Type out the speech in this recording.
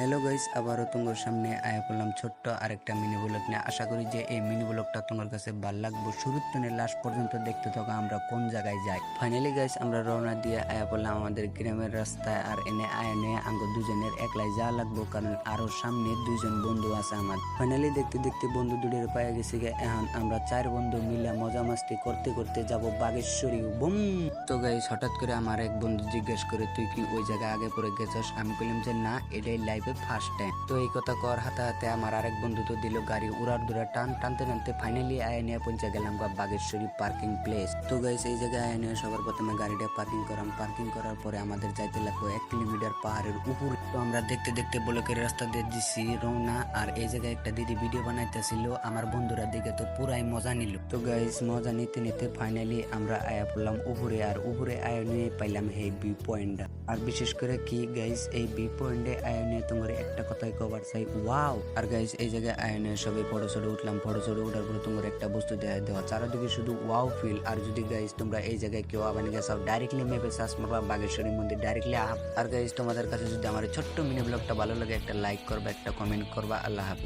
Hello guys, আবারও তোমার সামনে আয়া পড়লাম ছোট্ট আরেকটা মিনি ব্লগ নিয়ে। আশা করি যে এই মিনি ব্লগটা তোমার কাছে ভালো লাগবে। শুরু থেকে লাস্ট পর্যন্ত দেখতে থাকো আমরা কোন জায়গায় যাই। ফাইনালি গাইস আমরা রওনা দিয়ে আয়া পড়লাম আমাদের গ্রামের রাস্তায়। আর এনে আয়া নিয়ে আঙ্গ দুজনের একলাই যাওয়া লাগবো, কারণ আরো সামনে দুইজন বন্ধু আছে আমার। ফাইনালি দেখতে দেখতে বন্ধু দুটোর পায়ে গেছি গে। এখন আমরা 4 বন্ধু মিলে মজা মাস্তি করতে করতে যাব বাগেশ্বরী। বুম। তো গাইস হঠাৎ করে আমার এক বন্ধু জিজ্ঞেস করে, তুই কি ওই জায়গায় আগে পরে গেছস? আমি বললাম যে না, এটাই লাইফে ফার্স্ট টাইম। তো এই কথা কর হাতে হাতে আমার আরেক বন্ধু তো দিল গাড়ি উড়ার দুরা টানতে টানতে ফাইনালি আয়া নিয়ে পৌঁছে গেলাম বাগেশ্বরী পার্কিং প্লেস। তো গাইস এই জায়গায় আয়া নিয়ে সবার প্রথমে গাড়িটা পার্কিং করার পরে আমাদের যাইতে লাগলো 1 কিলোমিটার পাহাড়ের উপর। তো আমরা দেখতে দেখতে ব্লকের রাস্তা দিয়ে দিচ্ছি রওনা। আর এই জায়গায় একটা দিদি ভিডিও বানাইতেছিল, আমার বন্ধুরা দিকে তো পুরাই মজা নিল। তো গাইস মজা নিতে নিতে ফাইনালি আমরা আয়া পড়লাম উপরে। আর উপরে আয়া নিয়ে পাইলাম এই ভিউ পয়েন্টটা। আর বিশেষ করে কি গাইস, এই ভিউ পয়েন্টে আয়া নিয়ে তোমার একটা কথাই কভার চাই, ওয়াও। আর গাইস এই জায়গায় আয়া নিয়ে সবাই ফটো ছড়ে উঠলাম। ফটো ছড়ে উঠার পরে তোমার একটা বস্তু দেওয়া চারিদিকে শুধু ওয়াও ফিল। আর যদি গাইস তোমরা এই জায়গায় কেউ আবার গেছাও, ডাইরেক্টলি মেপে সার্চ মারবা বাগেশ্বরী মন্দির, ডাইরেক্টলি আর গাইস তোমাদের কাছে যদি আমার ছোট্ট মিনি ব্লগটা ভালো লাগে, একটা লাইক করবা, একটা কমেন্ট করবা। আল্লাহ হাফিজ।